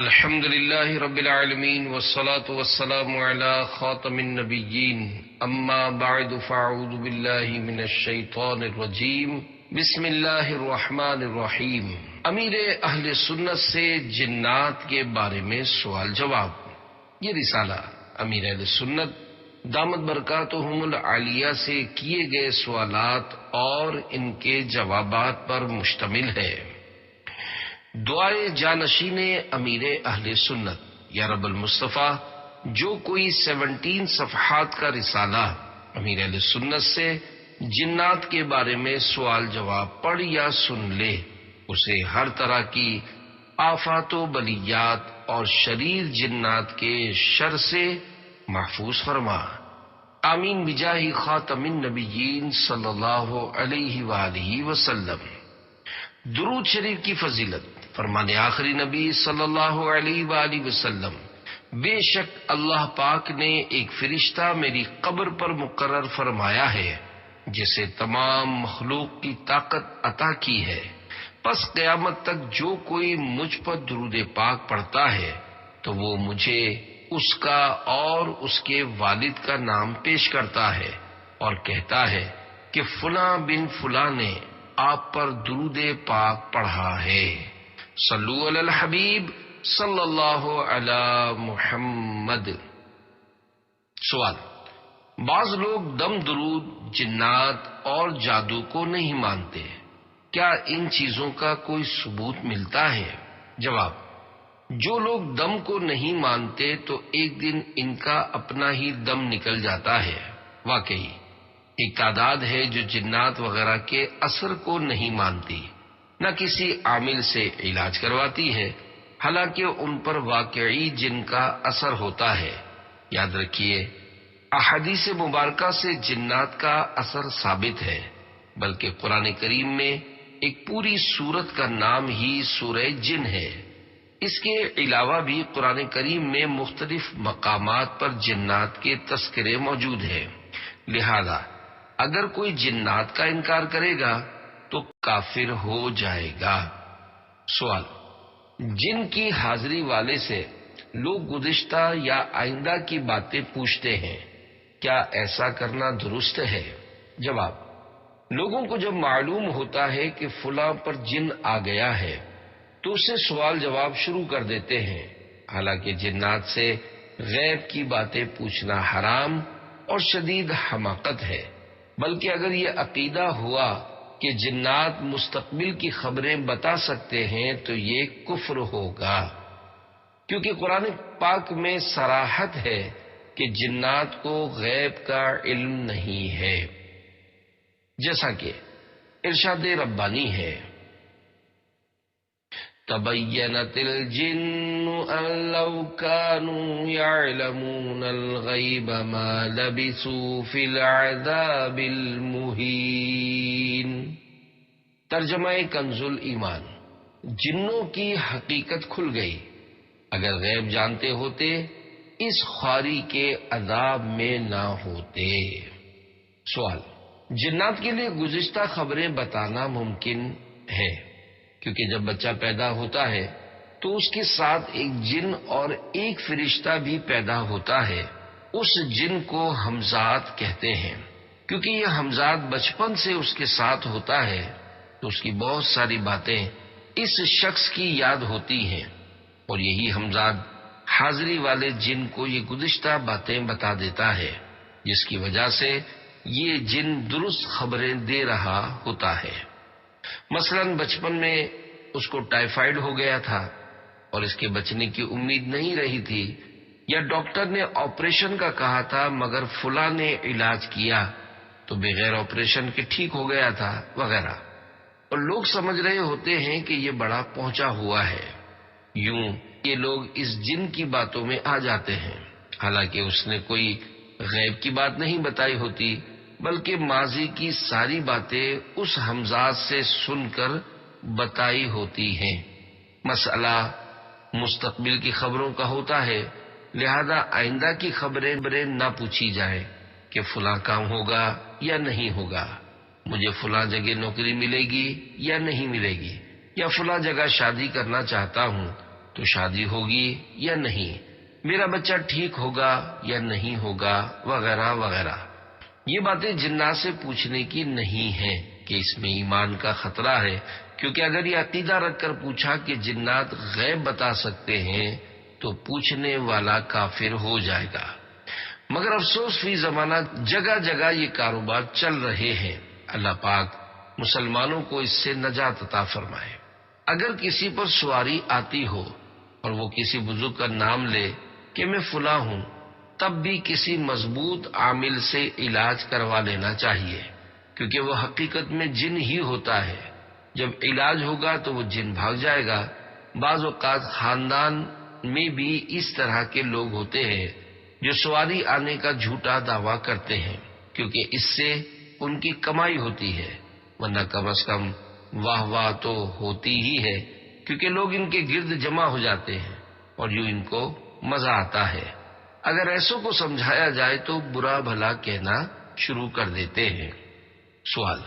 الحمد لله رب العالمين والصلاة والسلام على خاتم النبيين اما بعد فاعوذ بالله من الشیطان الرجیم بسم اللہ الرحمن الرحیم۔ امیر اہل سنت سے جنات کے بارے میں سوال جواب۔ یہ رسالہ امیر اہل سنت دامت برکاتہم العالیہ سے کیے گئے سوالات اور ان کے جوابات پر مشتمل ہے۔ دعائے جانشین امیر اہل سنت۔ یا رب المصطفیٰ، جو کوئی 17 صفحات کا رسالہ امیر اہل سنت سے جنات کے بارے میں سوال جواب پڑھ یا سن لے، اسے ہر طرح کی آفات و بلیات اور شریر جنات کے شر سے محفوظ فرما۔ آمین بجاہ خاتم النبیین صلی اللہ علیہ وآلہ وسلم۔ درود شریف کی فضیلت۔ فرمانے آخری نبی صلی اللہ علیہ وآلہ وسلم، بے شک اللہ پاک نے ایک فرشتہ میری قبر پر مقرر فرمایا ہے جسے تمام مخلوق کی طاقت عطا کی ہے، پس قیامت تک جو کوئی مجھ پر درود پاک پڑھتا ہے تو وہ مجھے اس کا اور اس کے والد کا نام پیش کرتا ہے اور کہتا ہے کہ فلاں بن فلاں نے آپ پر درود پاک پڑھا ہے۔ صلو علی الحبیب صلی اللہ علی محمد۔ سوال: بعض لوگ دم درود، جنات اور جادو کو نہیں مانتے، کیا ان چیزوں کا کوئی ثبوت ملتا ہے؟ جواب: جو لوگ دم کو نہیں مانتے تو ایک دن ان کا اپنا ہی دم نکل جاتا ہے۔ واقعی ایک تعداد ہے جو جنات وغیرہ کے اثر کو نہیں مانتی، نہ کسی عامل سے علاج کرواتی ہے، حالانکہ ان پر واقعی جن کا اثر ہوتا ہے۔ یاد رکھیے، احادیث مبارکہ سے جنات کا اثر ثابت ہے، بلکہ قرآن کریم میں ایک پوری سورت کا نام ہی سورہ جن ہے۔ اس کے علاوہ بھی قرآن کریم میں مختلف مقامات پر جنات کے تذکرے موجود ہیں، لہذا اگر کوئی جنات کا انکار کرے گا تو کافر ہو جائے گا۔ سوال: جن کی حاضری والے سے لوگ گزشتہ یا آئندہ کی باتیں پوچھتے ہیں، کیا ایسا کرنا درست ہے؟ جواب: لوگوں کو جب معلوم ہوتا ہے کہ فلاں پر جن آ گیا ہے تو اسے سوال جواب شروع کر دیتے ہیں، حالانکہ جنات سے غیب کی باتیں پوچھنا حرام اور شدید حماقت ہے، بلکہ اگر یہ عقیدہ ہوا کہ جنات مستقبل کی خبریں بتا سکتے ہیں تو یہ کفر ہوگا، کیونکہ قرآن پاک میں صراحت ہے کہ جنات کو غیب کا علم نہیں ہے، جیسا کہ ارشاد ربانی ہے: تبینت الجن ان لو كانوا يعلمون الغیب ما لبثوا فی العذاب المہین۔ ترجمہ کنز ایمان۔ جنوں کی حقیقت کھل گئی، اگر غیب جانتے ہوتے اس خواری کے عذاب میں نہ ہوتے۔ سوال: جنات کے لیے گزشتہ خبریں بتانا ممکن ہے، کیونکہ جب بچہ پیدا ہوتا ہے تو اس کے ساتھ ایک جن اور ایک فرشتہ بھی پیدا ہوتا ہے۔ اس جن کو ہمزاد کہتے ہیں، کیونکہ یہ ہمزاد بچپن سے اس کے ساتھ ہوتا ہے تو اس کی بہت ساری باتیں اس شخص کی یاد ہوتی ہیں، اور یہی ہمزاد حاضری والے جن کو یہ گزشتہ باتیں بتا دیتا ہے، جس کی وجہ سے یہ جن درست خبریں دے رہا ہوتا ہے۔ مثلا بچپن میں اس کو ٹائیفائیڈ ہو گیا تھا اور اس کے بچنے کی امید نہیں رہی تھی، یا ڈاکٹر نے آپریشن کا کہا تھا مگر فلاں نے علاج کیا تو بغیر آپریشن کے ٹھیک ہو گیا تھا، وغیرہ، اور لوگ سمجھ رہے ہوتے ہیں کہ یہ بڑا پہنچا ہوا ہے۔ یوں یہ لوگ اس جن کی باتوں میں آ جاتے ہیں، حالانکہ اس نے کوئی غیب کی بات نہیں بتائی ہوتی، بلکہ ماضی کی ساری باتیں اس ہمزاد سے سن کر بتائی ہوتی ہیں۔ مسئلہ مستقبل کی خبروں کا ہوتا ہے، لہذا آئندہ کی خبریں نہ پوچھی جائیں کہ فلاں کام ہوگا یا نہیں ہوگا، مجھے فلاں جگہ نوکری ملے گی یا نہیں ملے گی، یا فلاں جگہ شادی کرنا چاہتا ہوں تو شادی ہوگی یا نہیں، میرا بچہ ٹھیک ہوگا یا نہیں ہوگا، وغیرہ وغیرہ۔ یہ باتیں جنات سے پوچھنے کی نہیں ہیں کہ اس میں ایمان کا خطرہ ہے، کیونکہ اگر یہ عقیدہ رکھ کر پوچھا کہ جنات غیب بتا سکتے ہیں تو پوچھنے والا کافر ہو جائے گا۔ مگر افسوس فی زمانہ جگہ جگہ یہ کاروبار چل رہے ہیں۔ اللہ پاک مسلمانوں کو اس سے نجات عطا فرمائے۔ اگر کسی پر سواری آتی ہو اور وہ کسی بزرگ کا نام لے کہ میں فلاں ہوں، تب بھی کسی مضبوط عامل سے علاج کروا لینا چاہیے، کیونکہ وہ حقیقت میں جن ہی ہوتا ہے۔ جب علاج ہوگا تو وہ جن بھاگ جائے گا۔ بعض اوقات خاندان میں بھی اس طرح کے لوگ ہوتے ہیں جو سواری آنے کا جھوٹا دعویٰ کرتے ہیں، کیونکہ اس سے ان کی کمائی ہوتی ہے، ورنہ کم از کم واہ واہ تو ہوتی ہی ہے، کیونکہ لوگ ان کے گرد جمع ہو جاتے ہیں اور یوں ان کو مزہ آتا ہے۔ اگر ایسوں کو سمجھایا جائے تو برا بھلا کہنا شروع کر دیتے ہیں۔ سوال: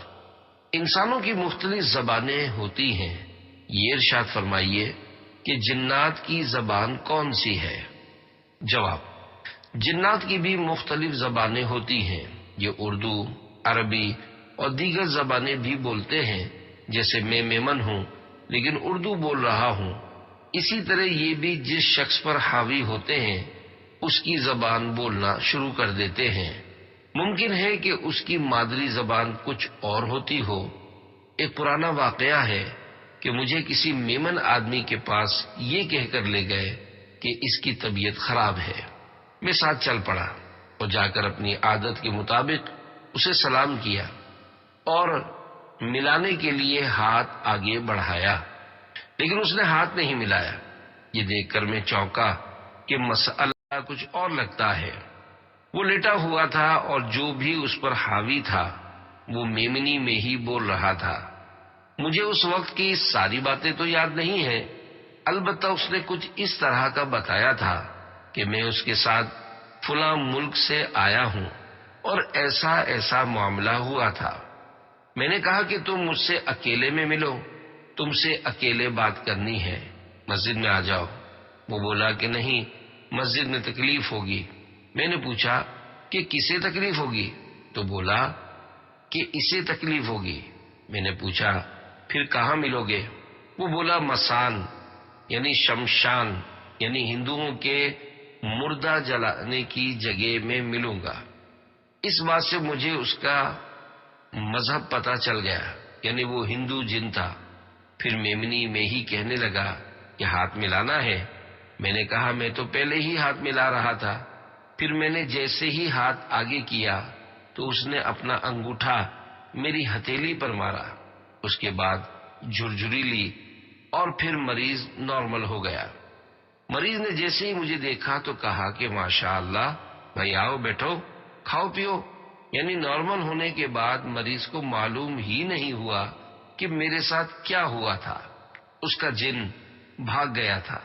انسانوں کی مختلف زبانیں ہوتی ہیں، یہ ارشاد فرمائیے کہ جنات کی زبان کون سی ہے؟ جواب: جنات کی بھی مختلف زبانیں ہوتی ہیں۔ یہ اردو، عربی اور دیگر زبانیں بھی بولتے ہیں، جیسے میں میمن ہوں لیکن اردو بول رہا ہوں، اسی طرح یہ بھی جس شخص پر حاوی ہوتے ہیں اس کی زبان بولنا شروع کر دیتے ہیں۔ ممکن ہے کہ اس کی مادری زبان کچھ اور ہوتی ہو۔ ایک پرانا واقعہ ہے کہ مجھے کسی میمن آدمی کے پاس یہ کہہ کر لے گئے کہ اس کی طبیعت خراب ہے۔ میں ساتھ چل پڑا اور جا کر اپنی عادت کے مطابق اسے سلام کیا اور ملانے کے لیے ہاتھ آگے بڑھایا، لیکن اس نے ہاتھ نہیں ملایا۔ یہ دیکھ کر میں چونکا کہ مسئلہ کچھ اور لگتا ہے۔ وہ لیٹا ہوا تھا اور جو بھی اس پر حاوی تھا وہ میمنی میں ہی بول رہا تھا۔ مجھے اس وقت کی ساری باتیں تو یاد نہیں ہیں، البتہ اس نے کچھ اس طرح کا بتایا تھا کہ میں اس کے ساتھ فلاں ملک سے آیا ہوں اور ایسا ایسا معاملہ ہوا تھا۔ میں نے کہا کہ تم مجھ سے اکیلے میں ملو، تم سے اکیلے بات کرنی ہے، مسجد میں آ جاؤ۔ وہ بولا کہ نہیں، مسجد میں تکلیف ہوگی۔ میں نے پوچھا کہ کسے تکلیف ہوگی؟ تو بولا کہ اسے تکلیف ہوگی۔ میں نے پوچھا پھر کہاں ملو گے؟ وہ بولا مسان یعنی شمشان یعنی ہندوؤں کے مردہ جلانے کی جگہ میں ملوں گا۔ اس بات سے مجھے اس کا مذہب پتہ چل گیا، یعنی وہ ہندو جن تھا۔ پھر میمنی میں ہی کہنے لگا کہ ہاتھ ملانا ہے۔ میں نے کہا میں تو پہلے ہی ہاتھ ملا رہا تھا۔ پھر میں نے جیسے ہی ہاتھ آگے کیا تو اس نے اپنا انگوٹھا میری ہتھیلی پر مارا، اس کے بعد جھرجھری لی اور پھر مریض نارمل ہو گیا۔ مریض نے جیسے ہی مجھے دیکھا تو کہا کہ ماشاء اللہ بھائی آؤ بیٹھو کھاؤ پیو، یعنی نارمل ہونے کے بعد مریض کو معلوم ہی نہیں ہوا کہ میرے ساتھ کیا ہوا تھا۔ اس کا جن بھاگ گیا تھا۔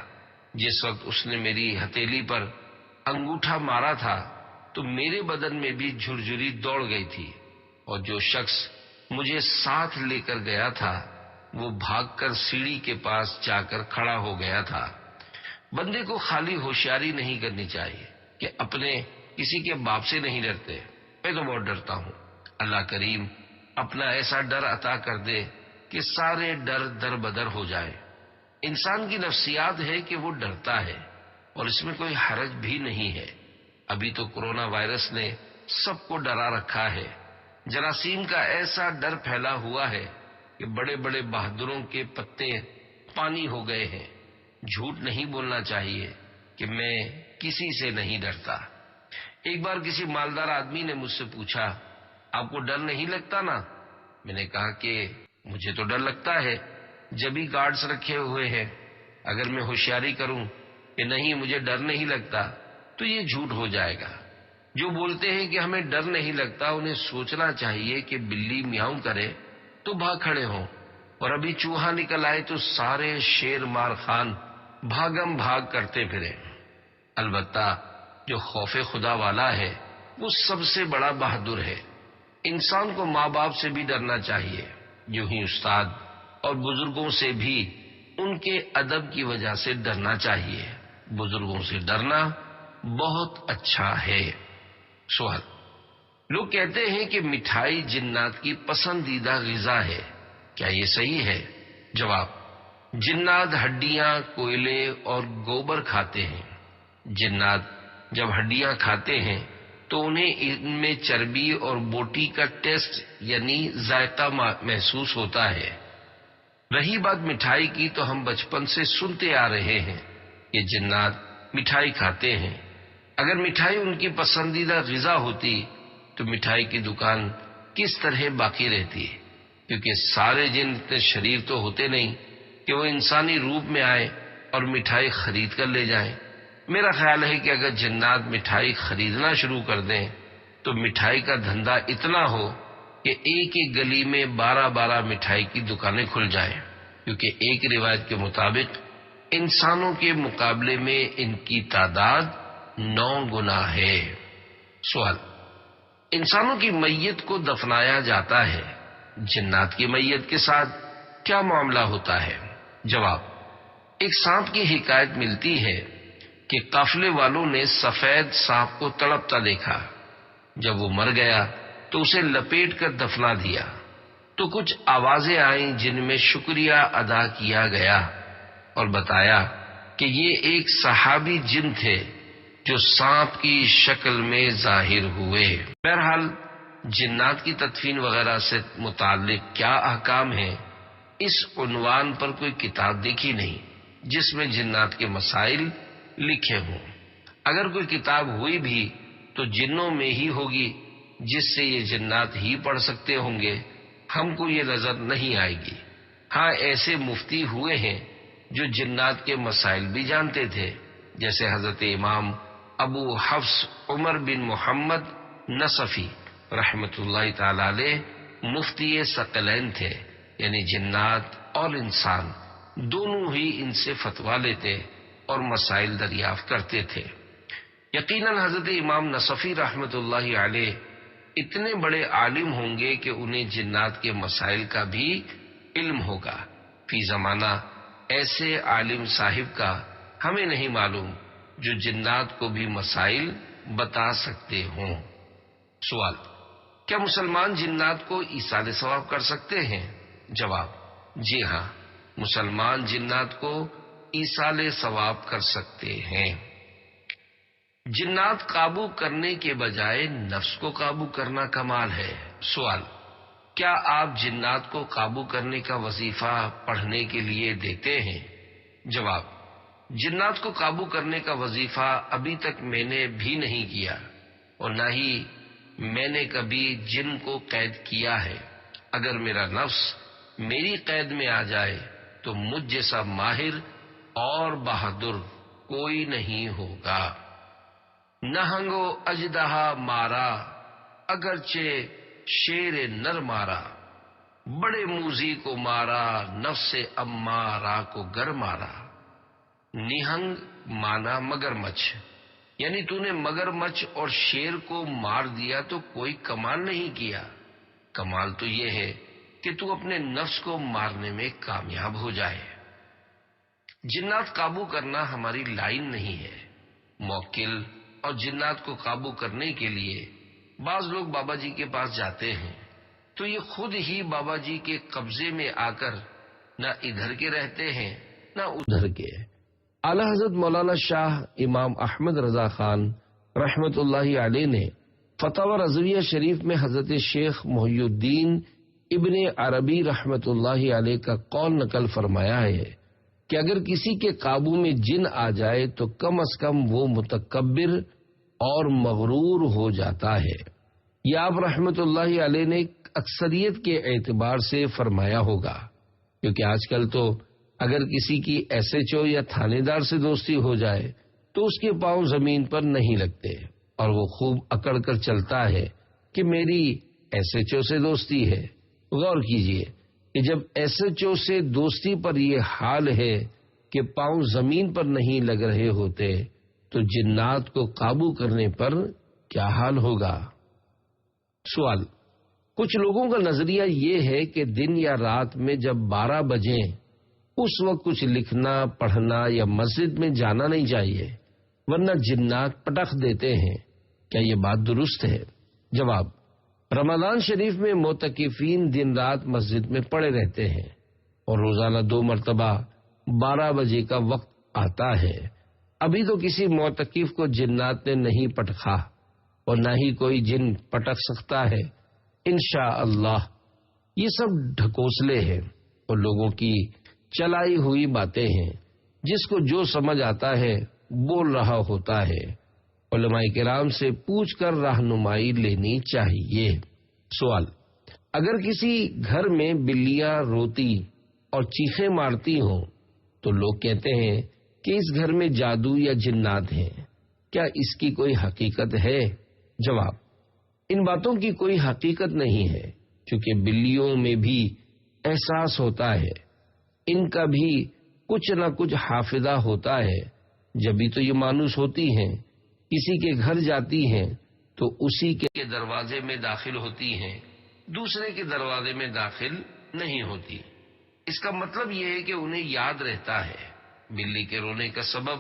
جس وقت اس نے میری ہتھیلی پر انگوٹھا مارا تھا تو میرے بدن میں بھی جھرجھری دوڑ گئی تھی، اور جو شخص مجھے ساتھ لے کر گیا تھا وہ بھاگ کر سیڑھی کے پاس جا کر کھڑا ہو گیا تھا۔ بندے کو خالی ہوشیاری نہیں کرنی چاہیے کہ اپنے کسی کے باپ سے نہیں ڈرتے۔ میں تو بہت ڈرتا ہوں۔ اللہ کریم اپنا ایسا ڈر عطا کر دے کہ سارے ڈر در بدر ہو جائے۔ انسان کی نفسیات ہے کہ وہ ڈرتا ہے، اور اس میں کوئی حرج بھی نہیں ہے۔ ابھی تو کرونا وائرس نے سب کو ڈرا رکھا ہے۔ جراثیم کا ایسا ڈر پھیلا ہوا ہے کہ بڑے بڑے بہادروں کے پتے پانی ہو گئے ہیں۔ جھوٹ نہیں بولنا چاہیے کہ میں کسی سے نہیں ڈرتا۔ ایک بار کسی مالدار آدمی نے مجھ سے پوچھا آپ کو ڈر نہیں لگتا نا؟ میں نے کہا کہ مجھے تو ڈر لگتا ہے، جب ہی گارڈز رکھے ہوئے ہیں۔ اگر میں ہوشیاری کروں کہ نہیں مجھے ڈر نہیں لگتا تو یہ جھوٹ ہو جائے گا۔ جو بولتے ہیں کہ ہمیں ڈر نہیں لگتا انہیں سوچنا چاہیے کہ بلی میاؤں کرے تو بھاگ کھڑے ہوں، اور ابھی چوہا نکل آئے تو سارے شیر مار خان بھاگم بھاگ کرتے پھرے۔ البتہ جو خوف خدا والا ہے وہ سب سے بڑا بہادر ہے۔ انسان کو ماں باپ سے بھی ڈرنا چاہیے، یوں ہی استاد اور بزرگوں سے بھی ان کے ادب کی وجہ سے ڈرنا چاہیے۔ بزرگوں سے ڈرنا بہت اچھا ہے۔ سوال: لوگ کہتے ہیں کہ مٹھائی جنات کی پسندیدہ غذا ہے، کیا یہ صحیح ہے؟ جواب: جنات ہڈیاں، کوئلے اور گوبر کھاتے ہیں۔ جنات جب ہڈیاں کھاتے ہیں تو انہیں ان میں چربی اور بوٹی کا ٹیسٹ یعنی ذائقہ محسوس ہوتا ہے۔ رہی بات مٹھائی کی، تو ہم بچپن سے سنتے آ رہے ہیں کہ جنات مٹھائی کھاتے ہیں۔ اگر مٹھائی ان کی پسندیدہ غذا ہوتی تو مٹھائی کی دکان کس طرح باقی رہتی؟ کیونکہ سارے جن اتنے شریر تو ہوتے نہیں کہ وہ انسانی روپ میں آئے اور مٹھائی خرید کر لے جائیں۔ میرا خیال ہے کہ اگر جنات مٹھائی خریدنا شروع کر دیں تو مٹھائی کا دھندا اتنا ہو کہ ایک ایک گلی میں 12 مٹھائی کی دکانیں کھل جائیں، کیونکہ ایک روایت کے مطابق انسانوں کے مقابلے میں ان کی تعداد 9 گنا ہے۔ سوال: انسانوں کی میت کو دفنایا جاتا ہے، جنات کی میت کے ساتھ کیا معاملہ ہوتا ہے؟ جواب: ایک سانپ کی حکایت ملتی ہے کہ قافلے والوں نے سفید سانپ کو تڑپتا دیکھا۔ جب وہ مر گیا تو اسے لپیٹ کر دفنا دیا تو کچھ آوازیں آئیں جن میں شکریہ ادا کیا گیا اور بتایا کہ یہ ایک صحابی جن تھے جو سانپ کی شکل میں ظاہر ہوئے۔ بہرحال جنات کی تدفین وغیرہ سے متعلق کیا احکام ہیں، اس عنوان پر کوئی کتاب دیکھی نہیں جس میں جنات کے مسائل لکھے ہوں۔ اگر کوئی کتاب ہوئی بھی تو جنوں میں ہی ہوگی، جس سے یہ جنات ہی پڑھ سکتے ہوں گے، ہم کو یہ نظر نہیں آئے گی۔ ہاں، ایسے مفتی ہوئے ہیں جو جنات کے مسائل بھی جانتے تھے، جیسے حضرت امام ابو حفص عمر بن محمد نصفی رحمت اللہ تعالی علیہ مفتی ثقلین تھے، یعنی جنات اور انسان دونوں ہی ان سے فتویٰ لیتے اور مسائل دریافت کرتے تھے۔ یقیناً حضرت امام نصفی رحمت اللہ علیہ اتنے بڑے عالم ہوں گے کہ انہیں جنات کے مسائل کا بھی علم ہوگا۔ فی زمانہ ایسے عالم صاحب کا ہمیں نہیں معلوم جو جنات کو بھی مسائل بتا سکتے ہوں۔ سوال: کیا مسلمان جنات کو ایصال ثواب کر سکتے ہیں؟ جواب: جی ہاں، مسلمان جنات کو ایصال ثواب کر سکتے ہیں۔ جنات قابو کرنے کے بجائے نفس کو قابو کرنا کمال ہے۔ سوال: کیا آپ جنات کو قابو کرنے کا وظیفہ پڑھنے کے لیے دیتے ہیں؟ جواب: جنات کو قابو کرنے کا وظیفہ ابھی تک میں نے بھی نہیں کیا، اور نہ ہی میں نے کبھی جن کو قید کیا ہے۔ اگر میرا نفس میری قید میں آ جائے تو مجھ جیسا ماہر اور بہادر کوئی نہیں ہوگا۔ نہنگ و اژدہا مارا، اگرچہ شیر نر مارا، بڑے موذی کو مارا، نفس امارہ کو گر مارا۔ نہنگ مانا مگرمچھ، یعنی تو نے مگرمچھ اور شیر کو مار دیا تو کوئی کمال نہیں کیا، کمال تو یہ ہے کہ تو اپنے نفس کو مارنے میں کامیاب ہو جائے۔ جنات قابو کرنا ہماری لائن نہیں ہے۔ موکل اور جنات کو قابو کرنے کے لیے بعض لوگ بابا جی کے پاس جاتے ہیں تو یہ خود ہی بابا جی کے قبضے میں آ کر نہ ادھر کے رہتے ہیں نہ ادھر کے۔ اعلی حضرت مولانا شاہ امام احمد رضا خان رحمت اللہ علیہ نے فتاوی رضویہ شریف میں حضرت شیخ محی الدین ابن عربی رحمت اللہ علیہ کا قول نقل فرمایا ہے کہ اگر کسی کے قابو میں جن آ جائے تو کم از کم وہ متکبر اور مغرور ہو جاتا ہے۔ یہ آپ رحمت اللہ علیہ نے اکثریت کے اعتبار سے فرمایا ہوگا، کیونکہ آج کل تو اگر کسی کی ایس ایچ او یا تھانے دار سے دوستی ہو جائے تو اس کے پاؤں زمین پر نہیں لگتے اور وہ خوب اکڑ کر چلتا ہے کہ میری ایس ایچ او سے دوستی ہے۔ غور کیجئے کہ جب ایس ایچ او سے دوستی پر یہ حال ہے کہ پاؤں زمین پر نہیں لگ رہے ہوتے تو جنات کو قابو کرنے پر کیا حال ہوگا؟ سوال: کچھ لوگوں کا نظریہ یہ ہے کہ دن یا رات میں جب 12 بجیں اس وقت کچھ لکھنا پڑھنا یا مسجد میں جانا نہیں چاہیے، ورنہ جنات پٹخ دیتے ہیں۔ کیا یہ بات درست ہے؟ جواب: رمضان شریف میں معتکفین دن رات مسجد میں پڑے رہتے ہیں اور روزانہ 2 مرتبہ 12 بجے کا وقت آتا ہے۔ ابھی تو کسی معتکف کو جنات نے نہیں پٹخا اور نہ ہی کوئی جن پٹک سکتا ہے انشاءاللہ۔ یہ سب ڈھکوسلے ہیں اور لوگوں کی چلائی ہوئی باتیں ہیں، جس کو جو سمجھ آتا ہے بول رہا ہوتا ہے۔ علماء کرام سے پوچھ کر رہنمائی لینی چاہیے۔ سوال: اگر کسی گھر میں بلیاں روتی اور چیخیں مارتی ہوں تو لوگ کہتے ہیں کہ اس گھر میں جادو یا جنات ہیں، کیا اس کی کوئی حقیقت ہے؟ جواب: ان باتوں کی کوئی حقیقت نہیں ہے، کیونکہ بلیوں میں بھی احساس ہوتا ہے، ان کا بھی کچھ نہ کچھ حافظہ ہوتا ہے، جبھی تو یہ مانوس ہوتی ہیں۔ کسی کے گھر جاتی ہیں تو اسی کے دروازے میں داخل ہوتی ہیں، دوسرے کے دروازے میں داخل نہیں ہوتی۔ اس کا مطلب یہ ہے کہ انہیں یاد رہتا ہے۔ بلی کے رونے کا سبب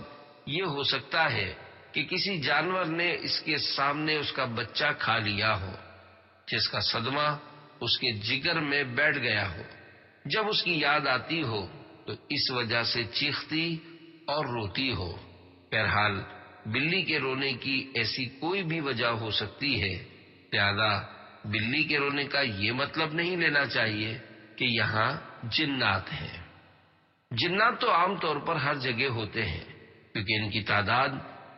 یہ ہو سکتا ہے کہ کسی جانور نے اس کے سامنے اس کا بچہ کھا لیا ہو، جس کا صدمہ اس کے جگر میں بیٹھ گیا ہو۔ جب اس کی یاد آتی ہو تو اس وجہ سے چیختی اور روتی ہو۔ بہرحال بلی کے رونے کی ایسی کوئی بھی وجہ ہو سکتی ہے، لہذا بلی کے رونے کا یہ مطلب نہیں لینا چاہیے کہ یہاں جنات ہیں۔ جنات تو عام طور پر ہر جگہ ہوتے ہیں، کیونکہ ان کی تعداد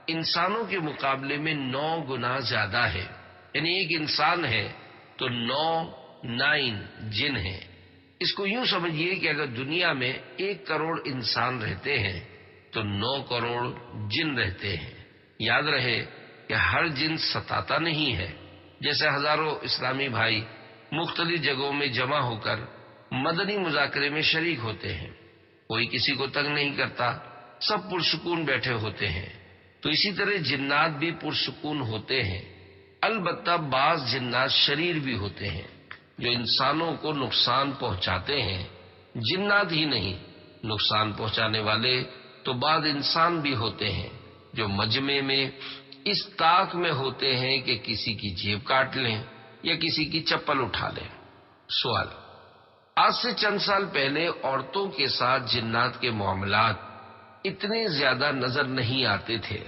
انسانوں کے مقابلے میں 9 گنا زیادہ ہے۔ یعنی ایک انسان ہے تو 9 جن ہیں۔ اس کو یوں سمجھیے کہ اگر دنیا میں 1 کروڑ انسان رہتے ہیں تو 9 کروڑ جن رہتے ہیں۔ یاد رہے کہ ہر جن ستاتا نہیں ہے۔ جیسے ہزاروں اسلامی بھائی مختلف جگہوں میں جمع ہو کر مدنی مذاکرے میں شریک ہوتے ہیں، کوئی کسی کو تنگ نہیں کرتا، سب پرسکون بیٹھے ہوتے ہیں، تو اسی طرح جنات بھی پرسکون ہوتے ہیں۔ البتہ بعض جنات شریر بھی ہوتے ہیں جو انسانوں کو نقصان پہنچاتے ہیں۔ جنات ہی نہیں، نقصان پہنچانے والے تو بعض انسان بھی ہوتے ہیں جو مجمع میں اس طاق میں ہوتے ہیں کہ کسی کی جیب کاٹ لیں یا کسی کی چپل اٹھا لیں۔ سوال: آج سے چند سال پہلے عورتوں کے ساتھ جنات کے معاملات اتنے زیادہ نظر نہیں آتے تھے،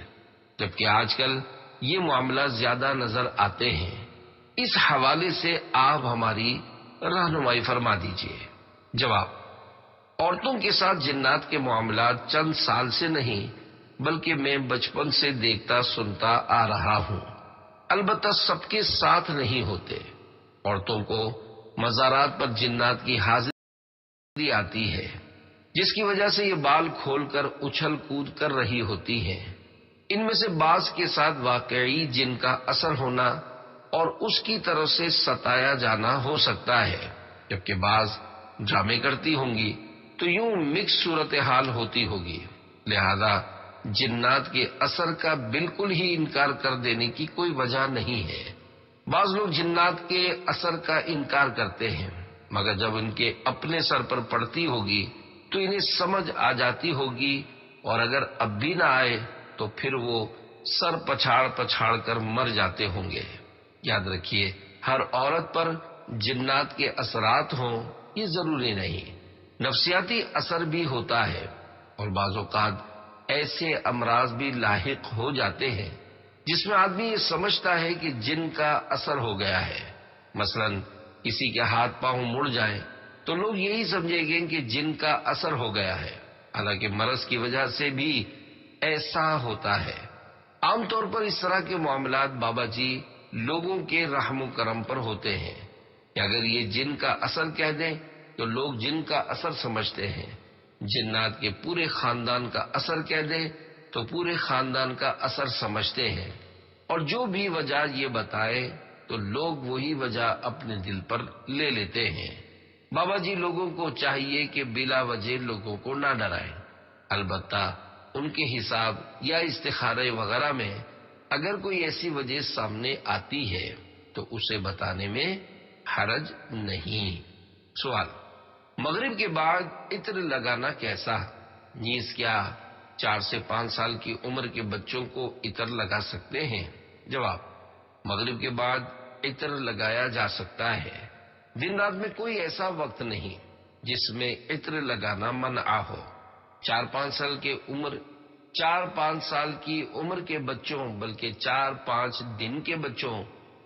جبکہ آج کل یہ معاملات زیادہ نظر آتے ہیں۔ اس حوالے سے آپ ہماری رہنمائی فرما دیجیے۔ جواب: عورتوں کے ساتھ جنات کے معاملات چند سال سے نہیں بلکہ میں بچپن سے دیکھتا سنتا آ رہا ہوں۔ البتہ سب کے ساتھ نہیں ہوتے۔ عورتوں کو مزارات پر جنات کی حاضری آتی ہے، جس کی وجہ سے یہ بال کھول کر اچھل کود کر رہی ہوتی ہیں۔ ان میں سے بعض کے ساتھ واقعی جن کا اثر ہونا اور اس کی طرف سے ستایا جانا ہو سکتا ہے، جبکہ بعض ڈرامے کرتی ہوں گی تو یوں مکس صورتحال ہوتی ہوگی۔ لہذا جنات کے اثر کا بالکل ہی انکار کر دینے کی کوئی وجہ نہیں ہے۔ بعض لوگ جنات کے اثر کا انکار کرتے ہیں، مگر جب ان کے اپنے سر پر پڑتی ہوگی تو انہیں سمجھ آ جاتی ہوگی، اور اگر اب بھی نہ آئے تو پھر وہ سر پچھاڑ پچھاڑ کر مر جاتے ہوں گے۔ یاد رکھیے، ہر عورت پر جنات کے اثرات ہوں یہ ضروری نہیں، نفسیاتی اثر بھی ہوتا ہے، اور بعض اوقات ایسے امراض بھی لاحق ہو جاتے ہیں جس میں آدمی یہ سمجھتا ہے کہ جن کا اثر ہو گیا ہے۔ مثلا کسی کے ہاتھ پاؤں مڑ جائیں تو لوگ یہی سمجھیں گے کہ جن کا اثر ہو گیا ہے، حالانکہ مرض کی وجہ سے بھی ایسا ہوتا ہے۔ عام طور پر اس طرح کے معاملات بابا جی لوگوں کے رحم و کرم پر ہوتے ہیں کہ اگر یہ جن کا اثر کہہ دیں تو لوگ جن کا اثر سمجھتے ہیں، جنات کے پورے خاندان کا اثر کہہ دیں تو پورے خاندان کا اثر سمجھتے ہیں، اور جو بھی وجہ یہ بتائے تو لوگ وہی وجہ اپنے دل پر لے لیتے ہیں۔ بابا جی لوگوں کو چاہیے کہ بلا وجہ لوگوں کو نہ ڈرائیں، البتہ ان کے حساب یا استخارے وغیرہ میں اگر کوئی ایسی وجہ سامنے آتی ہے تو اسے بتانے میں حرج نہیں۔ سوال: مغرب کے بعد عطر لگانا کیسا؟ نیز کیا 4 سے 5 سال کی عمر کے بچوں کو عطر لگا سکتے ہیں؟ جواب: مغرب کے بعد عطر لگایا جا سکتا ہے۔ دن رات میں کوئی ایسا وقت نہیں جس میں عطر لگانا منع ہو۔ 4-5 سال کی عمر کے بچوں، بلکہ 4-5 دن کے بچوں،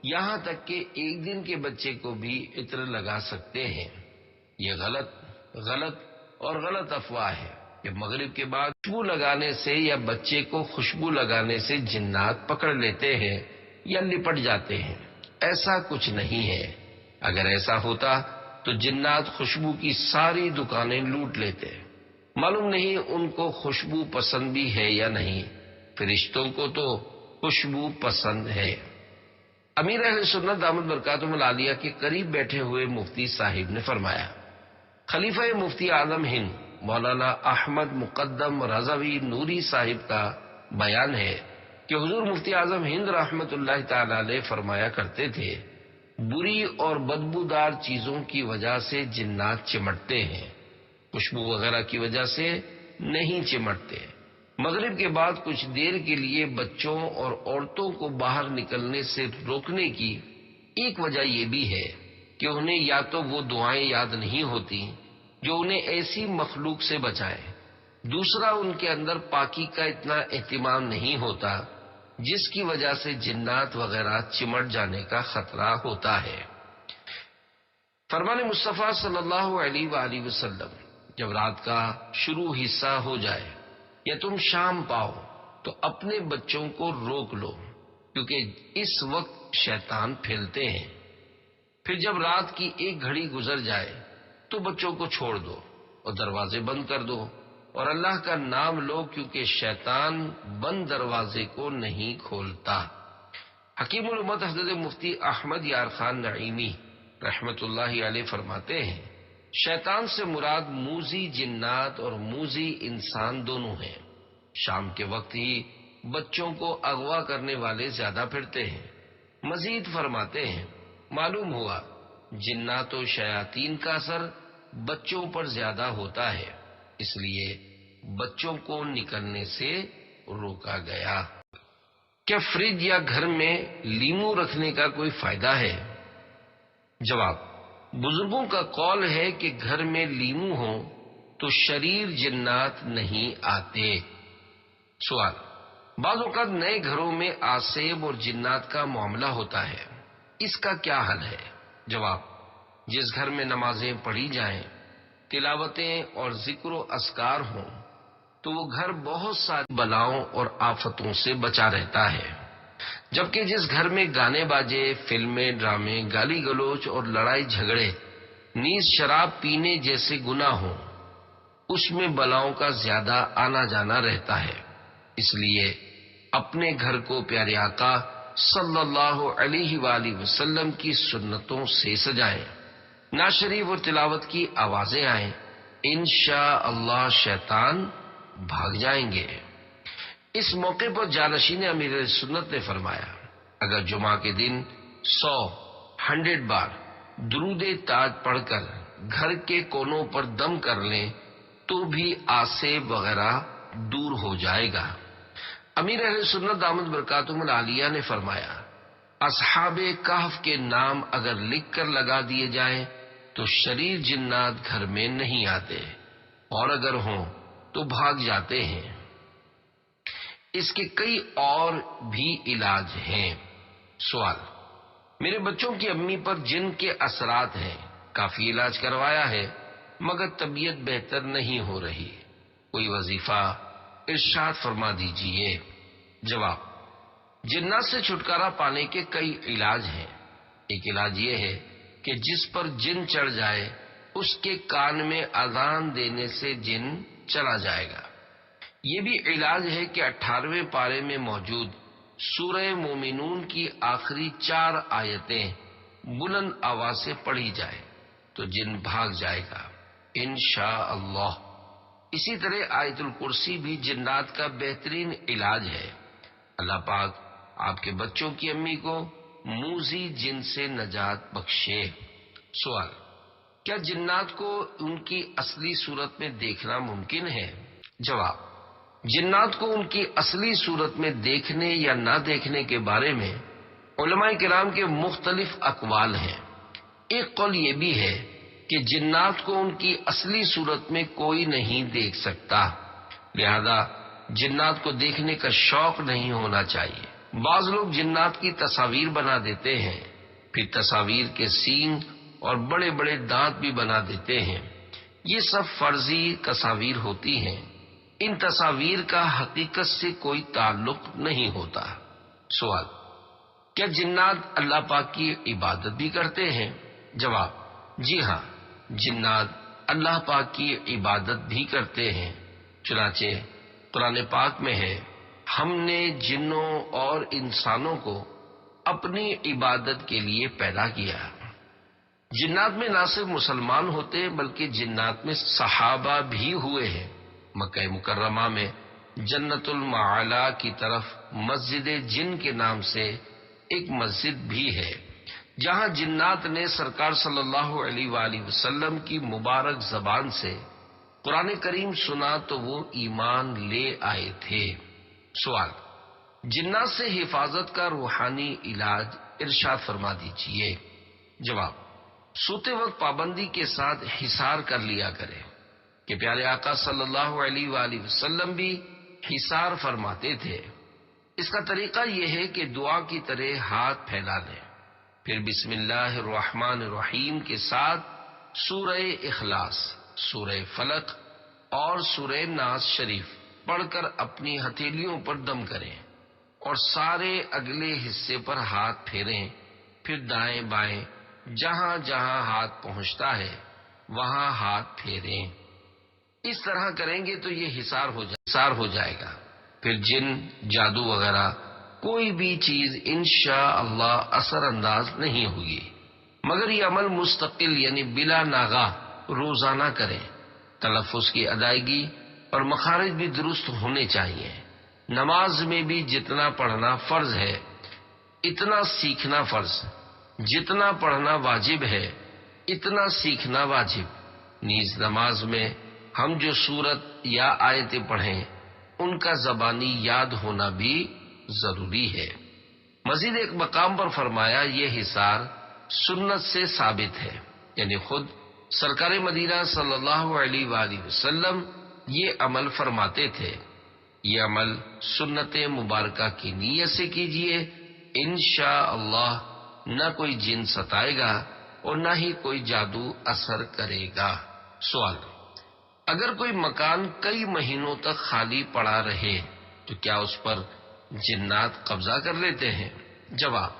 یہاں تک کہ 1 دن کے بچے کو بھی عطر لگا سکتے ہیں۔ یہ غلط افواہ ہے کہ مغرب کے بعد خوشبو لگانے سے یا بچے کو خوشبو لگانے سے جنات پکڑ لیتے ہیں یا لپٹ جاتے ہیں۔ ایسا کچھ نہیں ہے۔ اگر ایسا ہوتا تو جنات خوشبو کی ساری دکانیں لوٹ لیتے۔ معلوم نہیں ان کو خوشبو پسند بھی ہے یا نہیں، فرشتوں کو تو خوشبو پسند ہے۔ امیر اہل سنت دامت برکاتہم العالیہ کے قریب بیٹھے ہوئے مفتی صاحب نے فرمایا، خلیفہ مفتی اعظم ہند مولانا احمد مقدم رضوی نوری صاحب کا بیان ہے کہ حضور مفتی اعظم ہند رحمت اللہ تعالی علیہ فرمایا کرتے تھے، بری اور بدبودار چیزوں کی وجہ سے جنات چمٹتے ہیں، خوشبو وغیرہ کی وجہ سے نہیں چمٹتے۔ مغرب کے بعد کچھ دیر کے لیے بچوں اور عورتوں کو باہر نکلنے سے روکنے کی ایک وجہ یہ بھی ہے کہ انہیں یا تو وہ دعائیں یاد نہیں ہوتی جو انہیں ایسی مخلوق سے بچائے، دوسرا ان کے اندر پاکی کا اتنا اہتمام نہیں ہوتا جس کی وجہ سے جنات وغیرہ چمٹ جانے کا خطرہ ہوتا ہے۔ فرمان مصطفیٰ صلی اللہ علیہ وآلہ وسلم، جب رات کا شروع حصہ ہو جائے یا تم شام پاؤ تو اپنے بچوں کو روک لو، کیونکہ اس وقت شیطان پھیلتے ہیں۔ پھر جب رات کی 1 گھڑی گزر جائے تو بچوں کو چھوڑ دو اور دروازے بند کر دو اور اللہ کا نام لو، کیونکہ شیطان بند دروازے کو نہیں کھولتا۔ حکیم الامت حضرت مفتی احمد یار خان نعیمی رحمت اللہ علیہ فرماتے ہیں، شیطان سے مراد موذی جنات اور موذی انسان دونوں ہیں۔ شام کے وقت ہی بچوں کو اغوا کرنے والے زیادہ پھرتے ہیں۔ مزید فرماتے ہیں، معلوم ہوا جنات و شیاطین کا اثر بچوں پر زیادہ ہوتا ہے، اس لیے بچوں کو نکلنے سے روکا گیا۔ کیا فریج یا گھر میں لیمو رکھنے کا کوئی فائدہ ہے؟ جواب: بزرگوں کا قول ہے کہ گھر میں لیمو ہو تو شریر جنات نہیں آتے۔ سوال: بعض اوقات نئے گھروں میں آسیب اور جنات کا معاملہ ہوتا ہے، اس کا کیا حل ہے؟ جواب: جس گھر میں نمازیں پڑھی جائیں، تلاوتیں اور ذکر و اذکار ہوں تو وہ گھر بہت ساری بلاؤں اور آفتوں سے بچا رہتا ہے، جبکہ جس گھر میں گانے باجے، فلمیں، ڈرامے، گالی گلوچ اور لڑائی جھگڑے نیز شراب پینے جیسے گناہ ہوں، اس میں بلاؤں کا زیادہ آنا جانا رہتا ہے۔ اس لیے اپنے گھر کو پیارے آقا صلی اللہ علیہ وآلہ وسلم کی سنتوں سے سجائیں، نعت شریف اور تلاوت کی آوازیں آئیں، انشاءاللہ شیطان بھاگ جائیں گے۔ اس موقع پر جانشین امیر سنت نے فرمایا، اگر جمعہ کے دن 100 بار درود تاج پڑھ کر گھر کے کونوں پر دم کر لیں تو بھی آسیب وغیرہ دور ہو جائے گا۔ امیر اہل سنت دامت برکاتہم العالیہ نے فرمایا، اصحاب کہف کے نام اگر لکھ کر لگا دیے جائیں تو شریر جنات گھر میں نہیں آتے، اور اگر ہوں تو بھاگ جاتے ہیں۔ اس کے کئی اور بھی علاج ہیں۔ سوال: میرے بچوں کی امی پر جن کے اثرات ہیں، کافی علاج کروایا ہے مگر طبیعت بہتر نہیں ہو رہی، کوئی وظیفہ ارشاد فرما دیجئے۔ جواب: جنات سے چھٹکارا پانے کے کئی علاج ہیں۔ ایک علاج یہ ہے کہ جس پر جن چڑھ جائے اس کے کان میں اذان دینے سے جن چلا جائے گا۔ یہ بھی علاج ہے کہ 18ویں پارے میں موجود سورہ مومنون کی آخری 4 آیتیں بلند آواز سے پڑھی جائے تو جن بھاگ جائے گا انشاءاللہ۔ اسی طرح آیت الکرسی بھی جنات کا بہترین علاج ہے۔ اللہ پاک آپ کے بچوں کی امی کو موذی جن سے نجات بخشے۔ سوال: کیا جنات کو ان کی اصلی صورت میں دیکھنا ممکن ہے؟ جواب: جنات کو ان کی اصلی صورت میں دیکھنے یا نہ دیکھنے کے بارے میں علماء کرام کے مختلف اقوال ہیں۔ ایک قول یہ بھی ہے کہ جنات کو ان کی اصلی صورت میں کوئی نہیں دیکھ سکتا، لہذا جنات کو دیکھنے کا شوق نہیں ہونا چاہیے۔ بعض لوگ جنات کی تصاویر بنا دیتے ہیں، پھر تصاویر کے سینگ اور بڑے بڑے دانت بھی بنا دیتے ہیں۔ یہ سب فرضی تصاویر ہوتی ہیں، ان تصاویر کا حقیقت سے کوئی تعلق نہیں ہوتا۔ سوال: کیا جنات اللہ پاک کی عبادت بھی کرتے ہیں؟ جواب: جی ہاں، جنات اللہ پاک کی عبادت بھی کرتے ہیں۔ چنانچہ قرآن پاک میں ہے: ہم نے جنوں اور انسانوں کو اپنی عبادت کے لیے پیدا کیا۔ جنات میں نہ صرف مسلمان ہوتے ہیں بلکہ جنات میں صحابہ بھی ہوئے ہیں۔ مکہ مکرمہ میں جنت المعالی کی طرف مسجد جن کے نام سے ایک مسجد بھی ہے، جہاں جنات نے سرکار صلی اللہ علیہ وآلہ وسلم کی مبارک زبان سے قرآن کریم سنا تو وہ ایمان لے آئے تھے۔ سوال: جنات سے حفاظت کا روحانی علاج ارشاد فرما دیجیے۔ جواب: سوتے وقت پابندی کے ساتھ حصار کر لیا کرے کہ پیارے آقا صلی اللہ علیہ وآلہ وسلم بھی حصار فرماتے تھے۔ اس کا طریقہ یہ ہے کہ دعا کی طرح ہاتھ پھیلا لیں، پھر بسم اللہ الرحمن الرحیم کے ساتھ سورہ اخلاص، سورہ فلق اور سورہ ناس شریف پڑھ کر اپنی ہتھیلیوں پر دم کریں اور سارے اگلے حصے پر ہاتھ پھیریں، پھر دائیں بائیں جہاں جہاں ہاتھ پہنچتا ہے وہاں ہاتھ پھیریں۔ اس طرح کریں گے تو یہ حصار ہو جائے گا، پھر جن، جادو وغیرہ کوئی بھی چیز انشاءاللہ اثر انداز نہیں ہوگی، مگر یہ عمل مستقل یعنی بلا ناغہ روزانہ کریں۔ تلفظ کی ادائیگی اور مخارج بھی درست ہونے چاہیے۔ نماز میں بھی جتنا پڑھنا فرض ہے اتنا سیکھنا فرض، جتنا پڑھنا واجب ہے اتنا سیکھنا واجب۔ نیز نماز میں ہم جو سورت یا آیتیں پڑھیں ان کا زبانی یاد ہونا بھی ضروری ہے۔ مزید ایک مقام پر فرمایا یہ حصار سنت سے ثابت ہے، یعنی خود سرکار مدینہ صلی اللہ علیہ وآلہ وسلم یہ عمل فرماتے تھے۔ یہ عمل سنت مبارکہ کی نیت سے کیجیے، انشاءاللہ نہ کوئی جن ستائے گا اور نہ ہی کوئی جادو اثر کرے گا۔ سوال: اگر کوئی مکان کئی مہینوں تک خالی پڑا رہے تو کیا اس پر جنات قبضہ کر لیتے ہیں؟ جواب: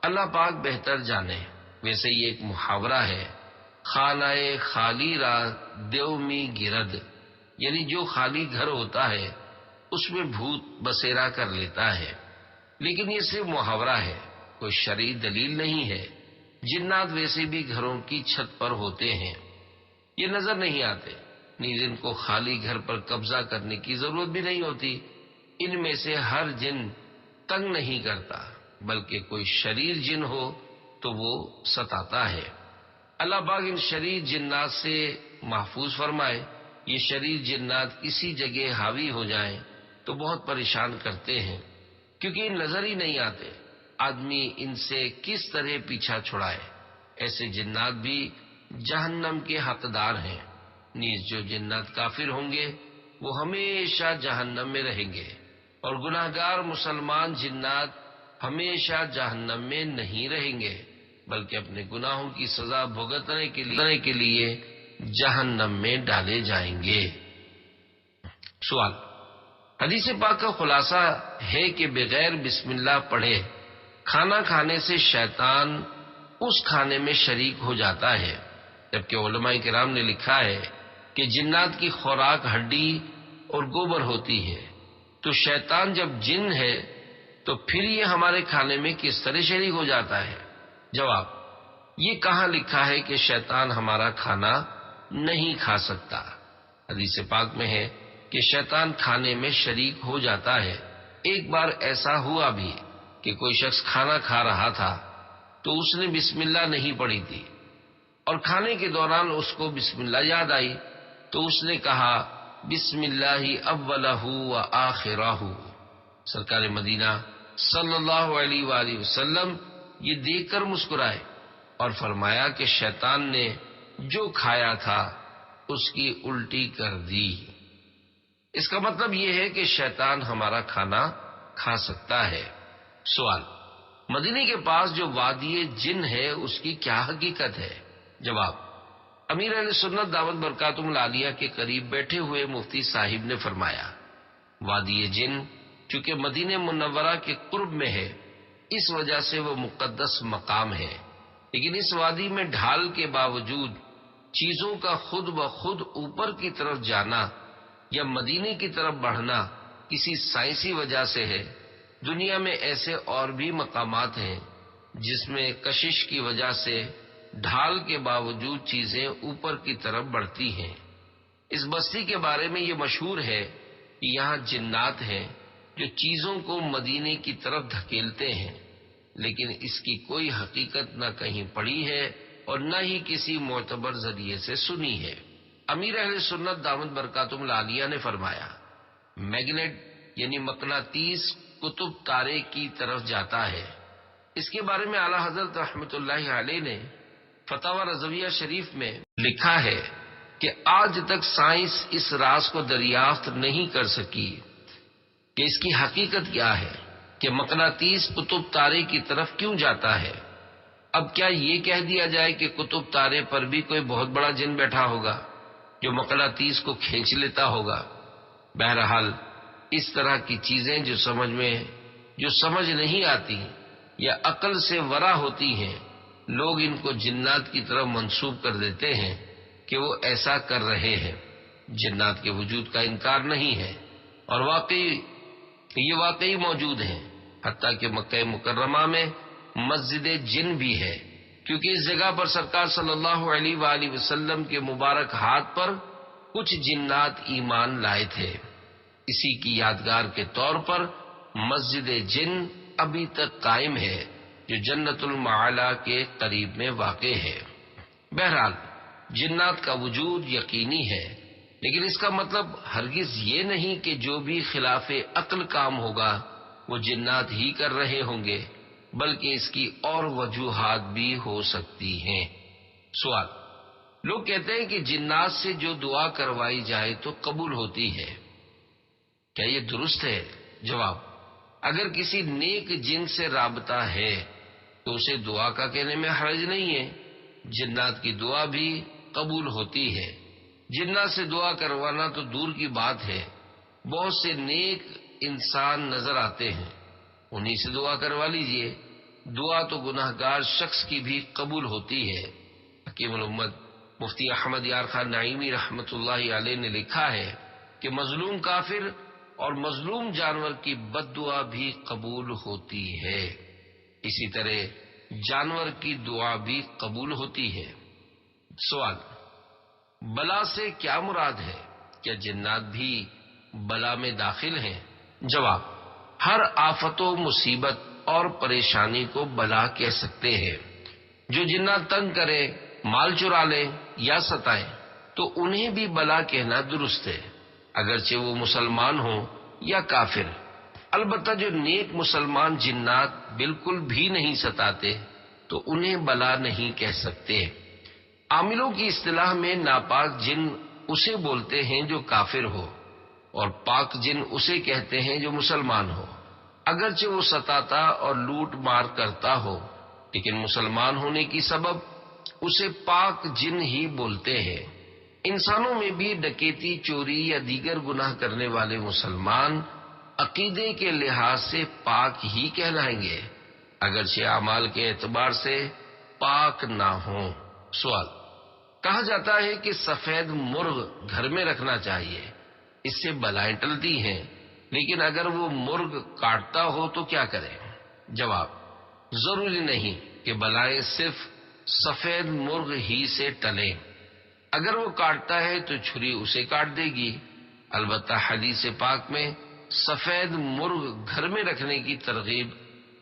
اللہ پاک بہتر جانے۔ ویسے یہ ایک محاورہ ہے، خانہ خالی را دیو می گرد، یعنی جو خالی گھر ہوتا ہے اس میں بھوت بسیرا کر لیتا ہے، لیکن یہ صرف محاورہ ہے، کوئی شرعی دلیل نہیں ہے۔ جنات ویسے بھی گھروں کی چھت پر ہوتے ہیں، یہ نظر نہیں آتے، نیز ان کو خالی گھر پر قبضہ کرنے کی ضرورت بھی نہیں ہوتی۔ ان میں سے ہر جن تنگ نہیں کرتا، بلکہ کوئی شریر جن ہو تو وہ ستاتا ہے۔ اللہ پاک ان شریر جنات سے محفوظ فرمائے۔ یہ شریر جنات کسی جگہ حاوی ہو جائیں تو بہت پریشان کرتے ہیں، کیونکہ یہ نظر ہی نہیں آتے، آدمی ان سے کس طرح پیچھا چھڑائے۔ ایسے جنات بھی جہنم کے حقدار ہیں۔ نیز جو جنات کافر ہوں گے وہ ہمیشہ جہنم میں رہیں گے، اور گناہگار مسلمان جنات ہمیشہ جہنم میں نہیں رہیں گے، بلکہ اپنے گناہوں کی سزا بھگتنے کے لیے جہنم میں ڈالے جائیں گے۔ سوال: حدیث پاک کا خلاصہ ہے کہ بغیر بسم اللہ پڑھے کھانا کھانے سے شیطان اس کھانے میں شریک ہو جاتا ہے، جبکہ علماء کرام نے لکھا ہے کہ جنات کی خوراک ہڈی اور گوبر ہوتی ہے، تو شیطان جب جن ہے تو پھر یہ ہمارے کھانے میں کس طرح شریک ہو جاتا ہے؟ جواب: یہ کہاں لکھا ہے کہ شیطان ہمارا کھانا نہیں کھا سکتا؟ حدیث پاک میں ہے کہ شیطان کھانے میں شریک ہو جاتا ہے۔ ایک بار ایسا ہوا بھی کہ کوئی شخص کھانا کھا رہا تھا تو اس نے بسم اللہ نہیں پڑھی تھی، اور کھانے کے دوران اس کو بسم اللہ یاد آئی تو اس نے کہا بسم اللہ اولہ و آخرہ۔ سرکار مدینہ صلی اللہ علیہ وآلہ وسلم یہ دیکھ کر مسکرائے اور فرمایا کہ شیطان نے جو کھایا تھا اس کی الٹی کر دی۔ اس کا مطلب یہ ہے کہ شیطان ہمارا کھانا کھا سکتا ہے۔ سوال: مدینے کے پاس جو وادی جن ہے اس کی کیا حقیقت ہے؟ جواب: امیر اہل سنت دامت برکاتہم العالیہ کے قریب بیٹھے ہوئے مفتی صاحب نے فرمایا، وادی جن چونکہ مدینہ منورہ کے قرب میں ہے اس وجہ سے وہ مقدس مقام ہے، لیکن اس وادی میں ڈھال کے باوجود چیزوں کا خود بخود اوپر کی طرف جانا یا مدینے کی طرف بڑھنا کسی سائنسی وجہ سے ہے۔ دنیا میں ایسے اور بھی مقامات ہیں جس میں کشش کی وجہ سے ڈھال کے باوجود چیزیں اوپر کی طرف بڑھتی ہیں۔ اس بستی کے بارے میں یہ مشہور ہے کہ یہاں جنات ہیں جو چیزوں کو مدینے کی طرف دھکیلتے ہیں، لیکن اس کی کوئی حقیقت نہ کہیں پڑھی ہے اور نہ ہی کسی معتبر ذریعے سے سنی ہے۔ امیر اہل سنت دامت برکاتہم العالیہ نے فرمایا، میگنیٹ یعنی مقناطیس قطب تارے کی طرف جاتا ہے۔ اس کے بارے میں اعلیٰ حضرت رحمت اللہ علیہ نے فتاوی رضویہ شریف میں لکھا ہے کہ آج تک سائنس اس راز کو دریافت نہیں کر سکی کہ اس کی حقیقت کیا ہے کہ مقناطیس قطب تارے کی طرف کیوں جاتا ہے۔ اب کیا یہ کہہ دیا جائے کہ قطب تارے پر بھی کوئی بہت بڑا جن بیٹھا ہوگا جو مقناطیس کو کھینچ لیتا ہوگا؟ بہرحال اس طرح کی چیزیں جو سمجھ نہیں آتی یا عقل سے ورا ہوتی ہیں، لوگ ان کو جنات کی طرف منسوب کر دیتے ہیں کہ وہ ایسا کر رہے ہیں۔ جنات کے وجود کا انکار نہیں ہے اور یہ واقعی موجود ہیں، حتیٰ کہ مکہ مکرمہ میں مسجد جن بھی ہے، کیونکہ اس جگہ پر سرکار صلی اللہ علیہ وآلہ وسلم کے مبارک ہاتھ پر کچھ جنات ایمان لائے تھے۔ اسی کی یادگار کے طور پر مسجد جن ابھی تک قائم ہے جو جنت المعالی کے قریب میں واقع ہے۔ بہرحال جنات کا وجود یقینی ہے، لیکن اس کا مطلب ہرگز یہ نہیں کہ جو بھی خلاف عقل کام ہوگا وہ جنات ہی کر رہے ہوں گے، بلکہ اس کی اور وجوہات بھی ہو سکتی ہیں۔ سوال: لوگ کہتے ہیں کہ جنات سے جو دعا کروائی جائے تو قبول ہوتی ہے، کیا یہ درست ہے؟ جواب: اگر کسی نیک جن سے رابطہ ہے تو اسے دعا کا کہنے میں حرج نہیں ہے۔ جنات کی دعا بھی قبول ہوتی ہے۔ جنات سے دعا کروانا تو دور کی بات ہے، بہت سے نیک انسان نظر آتے ہیں، انہی سے دعا کروا لیجئے۔ دعا تو گناہگار شخص کی بھی قبول ہوتی ہے۔ حکیم الامت مفتی احمد یار خان نعیمی رحمت اللہ علیہ نے لکھا ہے کہ مظلوم کافر اور مظلوم جانور کی بد دعا بھی قبول ہوتی ہے، اسی طرح جانور کی دعا بھی قبول ہوتی ہے۔ سوال: بلا سے کیا مراد ہے؟ کیا جنات بھی بلا میں داخل ہیں؟ جواب: ہر آفت و مصیبت اور پریشانی کو بلا کہہ سکتے ہیں۔ جو جنات تنگ کرے، مال چرا لے یا ستائیں تو انہیں بھی بلا کہنا درست ہے، اگرچہ وہ مسلمان ہوں یا کافر۔ البتہ جو نیک مسلمان جنات بالکل بھی نہیں ستاتے تو انہیں بلا نہیں کہہ سکتے۔ عاملوں کی اصطلاح میں ناپاک جن اسے بولتے ہیں جو کافر ہو، اور پاک جن اسے کہتے ہیں جو مسلمان ہو۔ اگرچہ وہ ستاتا اور لوٹ مار کرتا ہو، لیکن مسلمان ہونے کی سبب اسے پاک جن ہی بولتے ہیں۔ انسانوں میں بھی ڈکیتی، چوری یا دیگر گناہ کرنے والے مسلمان عقیدے کے لحاظ سے پاک ہی کہلائیں گے، اگرچہ اعمال کے اعتبار سے پاک نہ ہوں۔ سوال: کہا جاتا ہے کہ سفید مرغ گھر میں رکھنا چاہیے، اس سے بلائیں ٹلتی ہیں، لیکن اگر وہ مرغ کاٹتا ہو تو کیا کریں؟ جواب: ضروری نہیں کہ بلائیں صرف سفید مرغ ہی سے ٹلیں، اگر وہ کاٹتا ہے تو چھری اسے کاٹ دے گی۔ البتہ حدیث پاک میں سفید مرغ گھر میں رکھنے کی ترغیب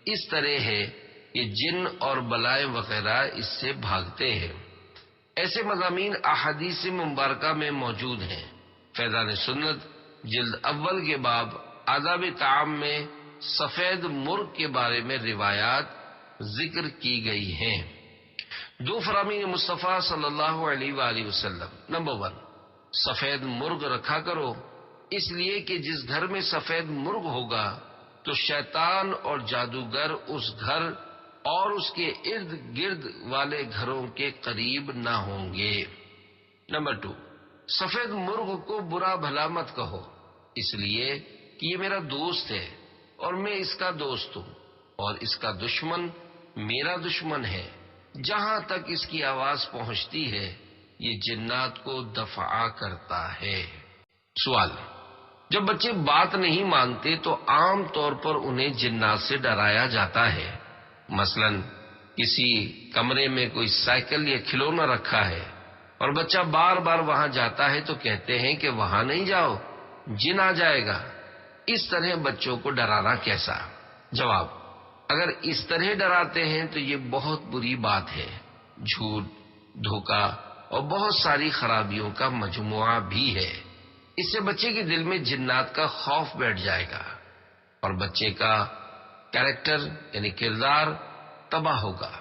اس طرح ہے کہ جن اور بلائیں وغیرہ اس سے بھاگتے ہیں۔ ایسے مضامین احادیث مبارکہ میں موجود ہیں۔ فیضان سنت جلد اول کے باب آداب طعام میں سفید مرغ کے بارے میں روایات ذکر کی گئی ہیں۔ دو فرامین مصطفیٰ صلی اللہ علیہ وآلہ وسلم۔ نمبر 1، سفید مرغ رکھا کرو، اس لیے کہ جس گھر میں سفید مرغ ہوگا تو شیطان اور جادوگر اس گھر اور اس کے ارد گرد والے گھروں کے قریب نہ ہوں گے۔ نمبر 2، سفید مرغ کو برا بھلا مت کہو، اس لیے کہ یہ میرا دوست ہے اور میں اس کا دوست ہوں، اور اس کا دشمن میرا دشمن ہے۔ جہاں تک اس کی آواز پہنچتی ہے یہ جنات کو دفع کرتا ہے۔ سوال: جب بچے بات نہیں مانتے تو عام طور پر انہیں جنات سے ڈرایا جاتا ہے۔ مثلا کسی کمرے میں کوئی سائیکل یا کھلونا رکھا ہے اور بچہ بار بار وہاں جاتا ہے تو کہتے ہیں کہ وہاں نہیں جاؤ، جن آ جائے گا۔ اس طرح بچوں کو ڈرانا کیسا؟ جواب: اگر اس طرح ڈراتے ہیں تو یہ بہت بری بات ہے۔ جھوٹ، دھوکہ اور بہت ساری خرابیوں کا مجموعہ بھی ہے۔ اس سے بچے کے دل میں جنات کا خوف بیٹھ جائے گا اور بچے کا کیریکٹر یعنی کردار تباہ ہوگا۔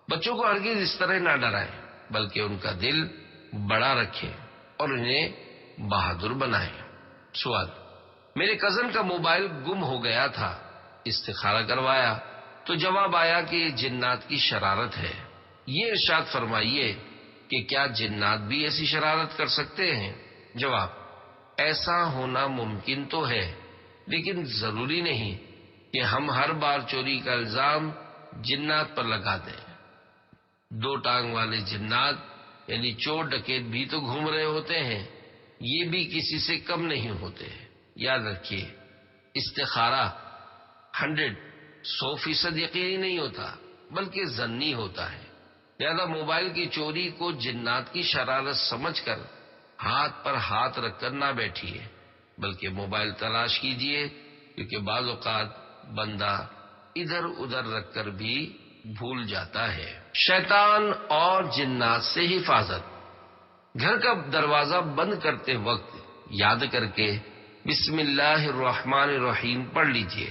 بچوں کو ہرگز اس طرح نہ ڈرائیں، بلکہ ان کا دل بڑا رکھیں اور انہیں بہادر بنائیں۔ سوال: میرے کزن کا موبائل گم ہو گیا تھا، استخارہ کروایا تو جواب آیا کہ یہ جنات کی شرارت ہے۔ یہ ارشاد فرمائیے کہ کیا جنات بھی ایسی شرارت کر سکتے ہیں؟ جواب: ایسا ہونا ممکن تو ہے، لیکن ضروری نہیں کہ ہم ہر بار چوری کا الزام جنات پر لگا دیں۔ دو ٹانگ والے جنات یعنی چور ڈکیت بھی تو گھوم رہے ہوتے ہیں، یہ بھی کسی سے کم نہیں ہوتے۔ یاد رکھیے، استخارہ 100% یقینی نہیں ہوتا بلکہ ظنی ہوتا ہے۔ لہذا موبائل کی چوری کو جنات کی شرارت سمجھ کر ہاتھ پر ہاتھ رکھ کر نہ بیٹھیے، بلکہ موبائل تلاش کیجیے، کیونکہ بعض اوقات بندہ ادھر ادھر رکھ کر بھی بھول جاتا ہے۔ شیطان اور جنات سے حفاظت: گھر کا دروازہ بند کرتے وقت یاد کر کے بسم اللہ الرحمن الرحیم پڑھ لیجئے۔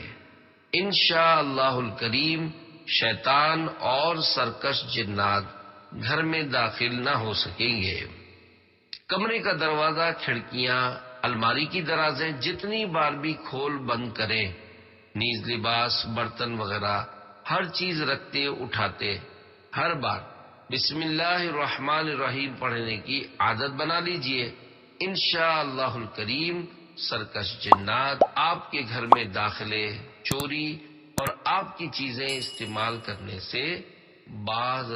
انشاءاللہ الکریم شیطان اور سرکش جنات گھر میں داخل نہ ہو سکیں گے۔ کمرے کا دروازہ، کھڑکیاں، الماری کی درازیں جتنی بار بھی کھول بند کریں، نیز لباس، برتن وغیرہ ہر چیز رکھتے اٹھاتے ہر بار بسم اللہ الرحمن الرحیم پڑھنے کی عادت بنا لیجئے۔ انشاءاللہ الکریم سرکش جنات آپ کے گھر میں داخلے، چوری اور آپ کی چیزیں استعمال کرنے سے باز